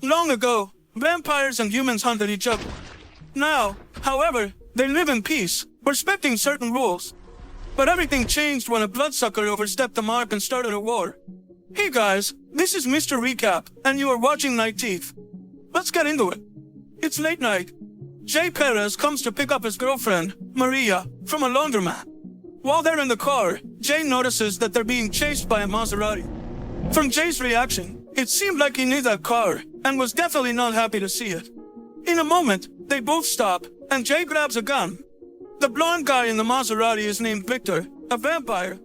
Long ago, vampires and humans hunted each other. Now, however, they live in peace, respecting certain rules. But everything changed when a bloodsucker overstepped the mark and started a war. Hey guys, this is Mr. Recap, and you are watching Night Thief. Let's get into it. It's late night. Jay Perez comes to pick up his girlfriend, Maria, from a laundromat. While they're in the car, Jay notices that they're being chased by a Maserati. From Jay's reaction, it seemed like he knew that car, and was definitely not happy to see it. In a moment, they both stop, and Jay grabs a gun. The blonde guy in the Maserati is named Victor, a vampire.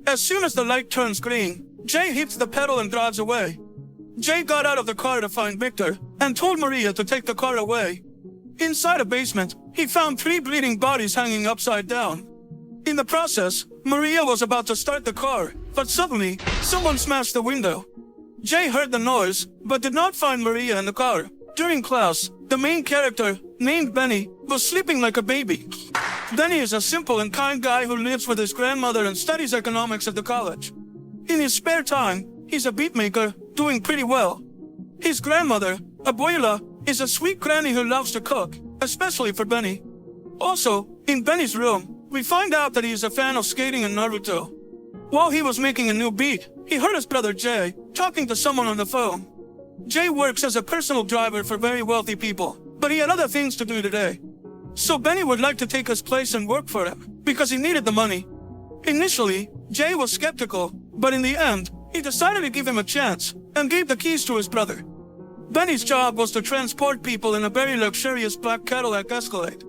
As soon as the light turns green, Jay hits the pedal and drives away. Jay got out of the car to find Victor, and told Maria to take the car away. Inside a basement, he found 3 bleeding bodies hanging upside down. In the process, Maria was about to start the car, but suddenly, someone smashed the window. Jay heard the noise, but did not find Maria in the car. During class, the main character, named Benny, was sleeping like a baby. Benny is a simple and kind guy who lives with his grandmother and studies economics at the college. In his spare time, he's a beatmaker, doing pretty well. His grandmother, Abuela, is a sweet granny who loves to cook, especially for Benny. Also, in Benny's room, we find out that he is a fan of skating and Naruto. While he was making a new beat, he heard his brother Jay talking to someone on the phone. Jay works as a personal driver for very wealthy people, but he had other things to do today. So Benny would like to take his place and work for him, because he needed the money. Initially, Jay was skeptical, but in the end, he decided to give him a chance, and gave the keys to his brother. Benny's job was to transport people in a very luxurious black Cadillac Escalade.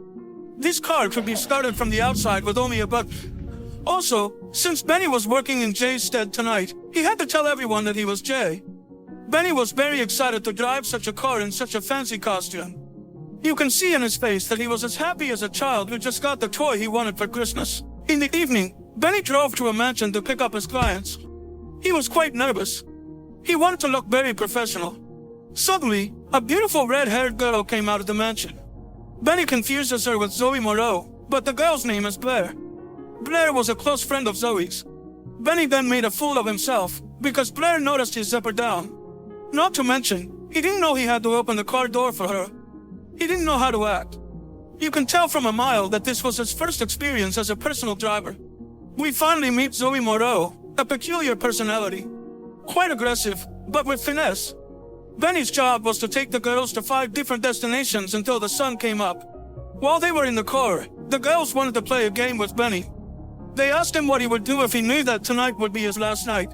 This car could be started from the outside with only a button. Also, since Benny was working in Jay's stead tonight, he had to tell everyone that he was Jay. Benny was very excited to drive such a car in such a fancy costume. You can see in his face that he was as happy as a child who just got the toy he wanted for Christmas. In the evening, Benny drove to a mansion to pick up his clients. He was quite nervous. He wanted to look very professional. Suddenly, a beautiful red-haired girl came out of the mansion. Benny confuses her with Zoe Moreau, but the girl's name is Blair. Blair was a close friend of Zoe's. Benny then made a fool of himself, because Blair noticed his zipper down. Not to mention, he didn't know he had to open the car door for her. He didn't know how to act. You can tell from a mile that this was his first experience as a personal driver. We finally meet Zoe Moreau, a peculiar personality. Quite aggressive, but with finesse. Benny's job was to take the girls to 5 different destinations until the sun came up. While they were in the car, the girls wanted to play a game with Benny. They asked him what he would do if he knew that tonight would be his last night.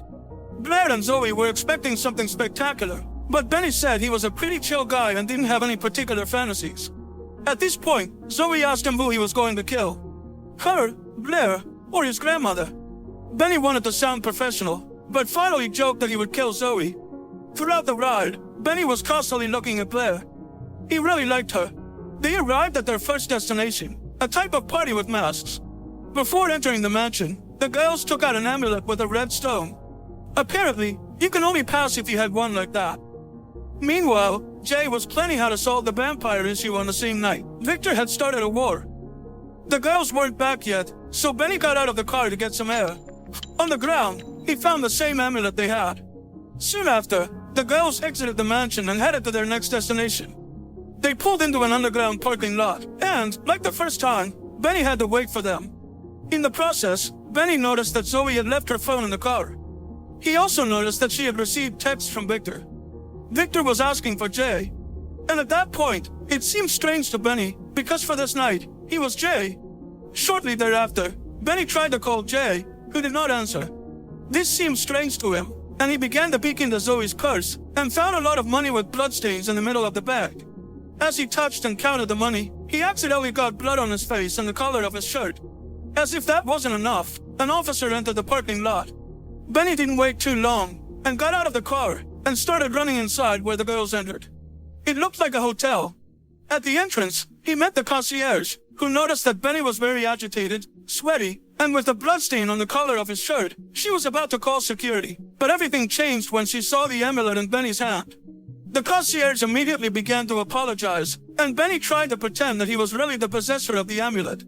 Blair and Zoe were expecting something spectacular, but Benny said he was a pretty chill guy and didn't have any particular fantasies. At this point, Zoe asked him who he was going to kill. Her, Blair, or his grandmother. Benny wanted to sound professional, but finally joked that he would kill Zoe. Throughout the ride, Benny was constantly looking at Blair. He really liked her. They arrived at their first destination, a type of party with masks. Before entering the mansion, the girls took out an amulet with a red stone. Apparently, you can only pass if you had one like that. Meanwhile, Jay was planning how to solve the vampire issue on the same night. Victor had started a war. The girls weren't back yet, so Benny got out of the car to get some air. On the ground, he found the same amulet they had. Soon after, the girls exited the mansion and headed to their next destination. They pulled into an underground parking lot, and, like the first time, Benny had to wait for them. In the process, Benny noticed that Zoe had left her phone in the car. He also noticed that she had received texts from Victor. Victor was asking for Jay. And at that point, it seemed strange to Benny, because for this night, he was Jay. Shortly thereafter, Benny tried to call Jay, who did not answer. This seemed strange to him, and he began to peek into Zoe's purse, and found a lot of money with bloodstains in the middle of the bag. As he touched and counted the money, he accidentally got blood on his face and the collar of his shirt. As if that wasn't enough, an officer entered the parking lot. Benny didn't wait too long, and got out of the car, and started running inside where the girls entered. It looked like a hotel. At the entrance, he met the concierge, who noticed that Benny was very agitated, sweaty, and with a bloodstain on the collar of his shirt. She was about to call security, but everything changed when she saw the amulet in Benny's hand. The concierge immediately began to apologize, and Benny tried to pretend that he was really the possessor of the amulet.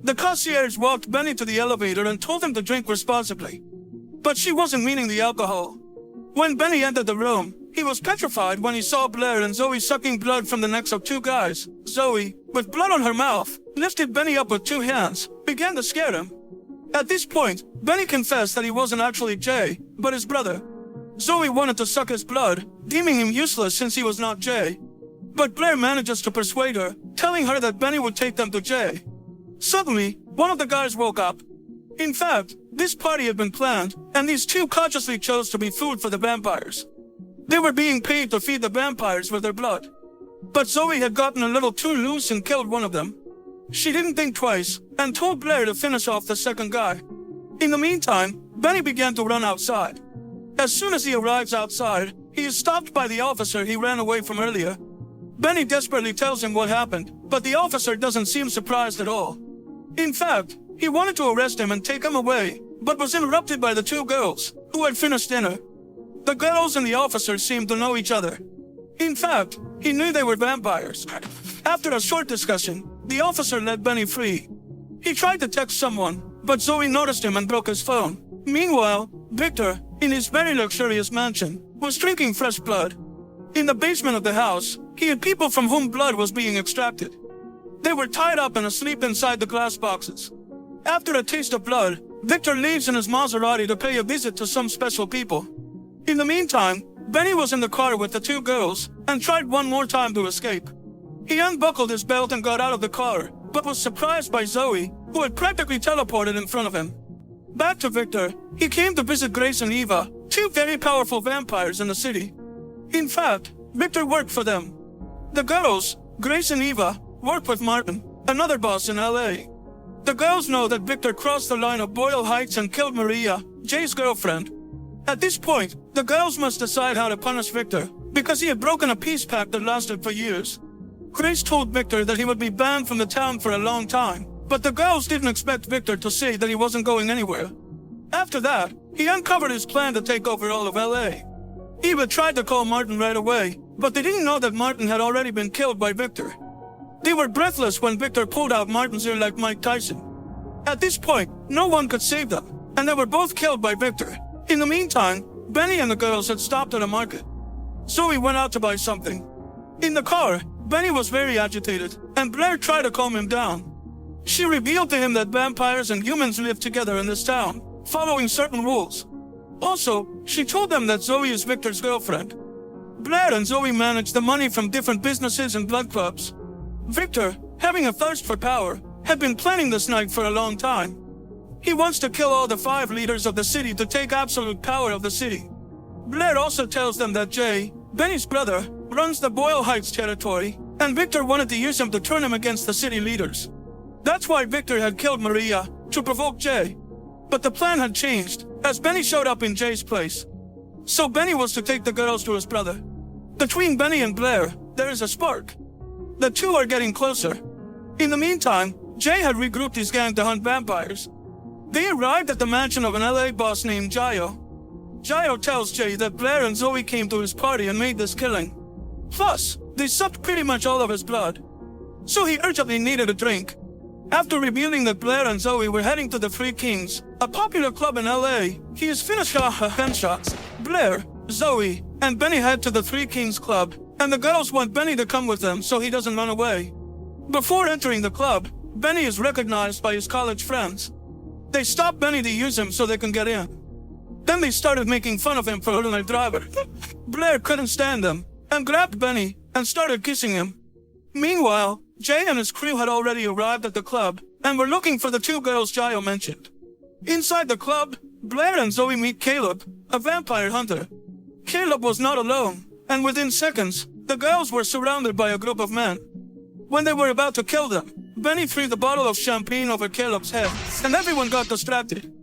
The concierge walked Benny to the elevator and told him to drink responsibly. But she wasn't meaning the alcohol. When Benny entered the room, He was petrified when he saw Blair and Zoe sucking blood from the necks of two guys. Zoe, with blood on her mouth, lifted Benny up with two hands, began to scare him. At this point, Benny confessed that he wasn't actually Jay, but his brother. Zoe wanted to suck his blood, deeming him useless since he was not Jay. But Blair manages to persuade her, telling her that Benny would take them to Jay. Suddenly, one of the guys woke up. In fact, this party had been planned, and these two consciously chose to be food for the vampires. They were being paid to feed the vampires with their blood. But Zoe had gotten a little too loose and killed one of them. She didn't think twice, and told Blair to finish off the second guy. In the meantime, Benny began to run outside. As soon as he arrives outside, he is stopped by the officer he ran away from earlier. Benny desperately tells him what happened, but the officer doesn't seem surprised at all. In fact, he wanted to arrest him and take him away, but was interrupted by the two girls, who had finished dinner. The girls and the officer seemed to know each other. In fact, he knew they were vampires. After a short discussion, the officer let Benny free. He tried to text someone, but Zoe noticed him and broke his phone. Meanwhile, Victor, in his very luxurious mansion, was drinking fresh blood. In the basement of the house, he had people from whom blood was being extracted. They were tied up and asleep inside the glass boxes. After a taste of blood, Victor leaves in his Maserati to pay a visit to some special people. In the meantime, Benny was in the car with the two girls and tried one more time to escape. He unbuckled his belt and got out of the car, but was surprised by Zoe, who had practically teleported in front of him. Back to Victor, he came to visit Grace and Eva, two very powerful vampires in the city. In fact, Victor worked for them. The girls, Grace and Eva, work with Martin, another boss in LA. The girls know that Victor crossed the line of Boyle Heights and killed Maria, Jay's girlfriend. At this point, the girls must decide how to punish Victor, because he had broken a peace pact that lasted for years. Grace told Victor that he would be banned from the town for a long time, but the girls didn't expect Victor to say that he wasn't going anywhere. After that, he uncovered his plan to take over all of LA. Eva tried to call Martin right away, but they didn't know that Martin had already been killed by Victor. They were breathless when Victor pulled out Martin's ear like Mike Tyson. At this point, no one could save them, and they were both killed by Victor. In the meantime, Benny and the girls had stopped at a market. Zoe went out to buy something. In the car, Benny was very agitated, and Blair tried to calm him down. She revealed to him that vampires and humans live together in this town, following certain rules. Also, she told them that Zoe is Victor's girlfriend. Blair and Zoe managed the money from different businesses and blood clubs. Victor, having a thirst for power, had been planning this night for a long time. He wants to kill all the 5 leaders of the city to take absolute power of the city. Blair also tells them that Jay, Benny's brother, runs the Boyle Heights territory, and Victor wanted to use him to turn him against the city leaders. That's why Victor had killed Maria, to provoke Jay. But the plan had changed, as Benny showed up in Jay's place. So Benny was to take the girls to his brother. Between Benny and Blair, there is a spark. The two are getting closer. In the meantime, Jay had regrouped his gang to hunt vampires. They arrived at the mansion of an LA boss named Jayo. Jayo tells Jay that Blair and Zoe came to his party and made this killing. Plus, they sucked pretty much all of his blood. So he urgently needed a drink. After revealing that Blair and Zoe were heading to the Three Kings, a popular club in LA, he is finished gunshots. Blair, Zoe, and Benny head to the Three Kings club, and the girls want Benny to come with them so he doesn't run away. Before entering the club, Benny is recognized by his college friends. They stop Benny to use him so they can get in. Then they started making fun of him for hurting their driver. Blair couldn't stand them, and grabbed Benny and started kissing him. Meanwhile, Jay and his crew had already arrived at the club, and were looking for the two girls Jayo mentioned. Inside the club, Blair and Zoe meet Caleb, a vampire hunter. Caleb was not alone, and within seconds, the girls were surrounded by a group of men. When they were about to kill them, Benny threw the bottle of champagne over Caleb's head, and everyone got distracted.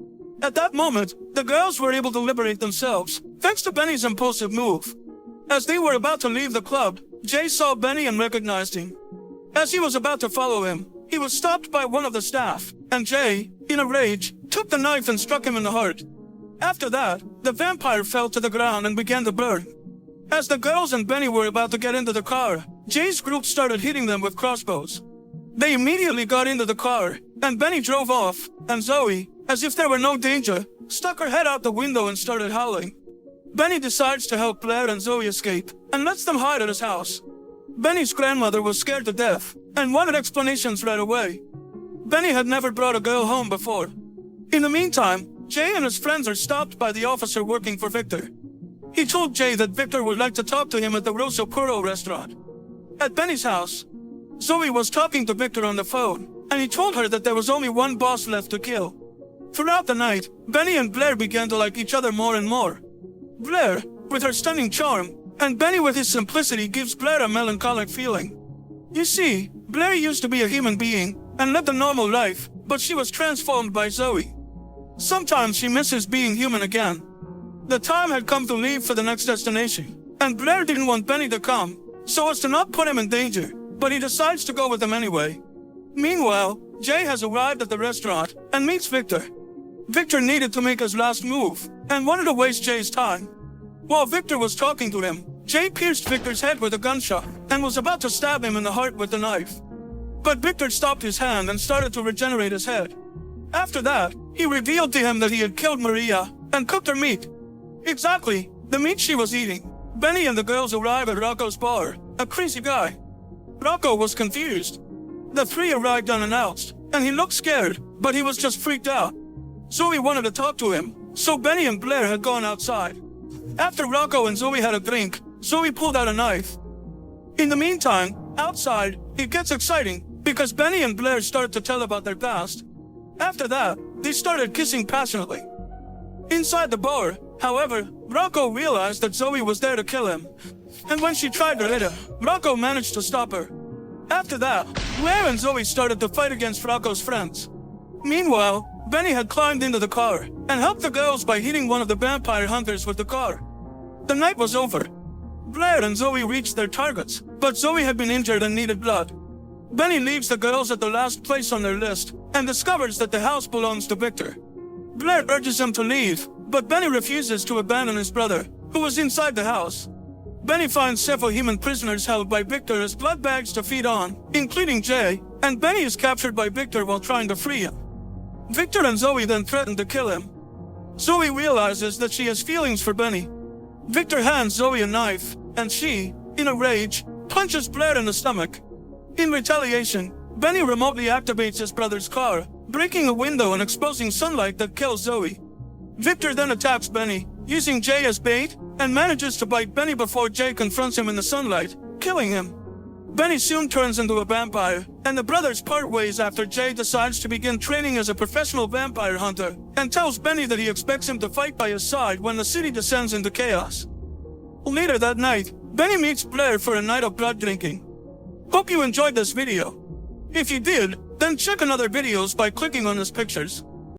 At that moment, the girls were able to liberate themselves, thanks to Benny's impulsive move. As they were about to leave the club, Jay saw Benny and recognized him. As he was about to follow him, he was stopped by one of the staff, and Jay, in a rage, took the knife and struck him in the heart. After that, the vampire fell to the ground and began to burn. As the girls and Benny were about to get into the car, Jay's group started hitting them with crossbows. They immediately got into the car, and Benny drove off, and Zoe, as if there were no danger, stuck her head out the window and started howling. Benny decides to help Blair and Zoe escape, and lets them hide at his house. Benny's grandmother was scared to death, and wanted explanations right away. Benny had never brought a girl home before. In the meantime, Jay and his friends are stopped by the officer working for Victor. He told Jay that Victor would like to talk to him at the Rosso Puro restaurant. At Benny's house, Zoe was talking to Victor on the phone, and he told her that there was only one boss left to kill. Throughout the night, Benny and Blair began to like each other more and more. Blair, with her stunning charm, and Benny with his simplicity gives Blair a melancholic feeling. You see, Blair used to be a human being, and lived a normal life, but she was transformed by Zoe. Sometimes she misses being human again. The time had come to leave for the next destination, and Blair didn't want Benny to come, so as to not put him in danger, but he decides to go with them anyway. Meanwhile, Jay has arrived at the restaurant, and meets Victor. Victor needed to make his last move, and wanted to waste Jay's time. While Victor was talking to him, Jay pierced Victor's head with a gunshot, and was about to stab him in the heart with the knife. But Victor stopped his hand and started to regenerate his head. After that, he revealed to him that he had killed Maria, and cooked her meat. Exactly, the meat she was eating. Benny and the girls arrive at Rocco's bar, a crazy guy. Rocco was confused. The three arrived unannounced, and he looked scared, but he was just freaked out. Zoe wanted to talk to him, so Benny and Blair had gone outside. After Rocco and Zoe had a drink, Zoe pulled out a knife. In the meantime, outside, it gets exciting, because Benny and Blair start to tell about their past. After that, they started kissing passionately. Inside the bar, however, Rocco realized that Zoe was there to kill him. And when she tried to hit him, Rocco managed to stop her. After that, Blair and Zoe started to fight against Rocco's friends. Meanwhile, Benny had climbed into the car, and helped the girls by hitting one of the vampire hunters with the car. The night was over. Blair and Zoe reached their targets, but Zoe had been injured and needed blood. Benny leaves the girls at the last place on their list, and discovers that the house belongs to Victor. Blair urges him to leave, but Benny refuses to abandon his brother, who was inside the house. Benny finds several human prisoners held by Victor as blood bags to feed on, including Jay, and Benny is captured by Victor while trying to free him. Victor and Zoe then threaten to kill him. Zoe realizes that she has feelings for Benny. Victor hands Zoe a knife, and she, in a rage, punches Blair in the stomach. In retaliation, Benny remotely activates his brother's car, breaking a window and exposing sunlight that kills Zoe. Victor then attacks Benny, using Jay as bait, and manages to bite Benny before Jay confronts him in the sunlight, killing him. Benny soon turns into a vampire, and the brothers part ways after Jay decides to begin training as a professional vampire hunter, and tells Benny that he expects him to fight by his side when the city descends into chaos. Later that night, Benny meets Blair for a night of blood drinking. Hope you enjoyed this video. If you did, then check another videos by clicking on his pictures.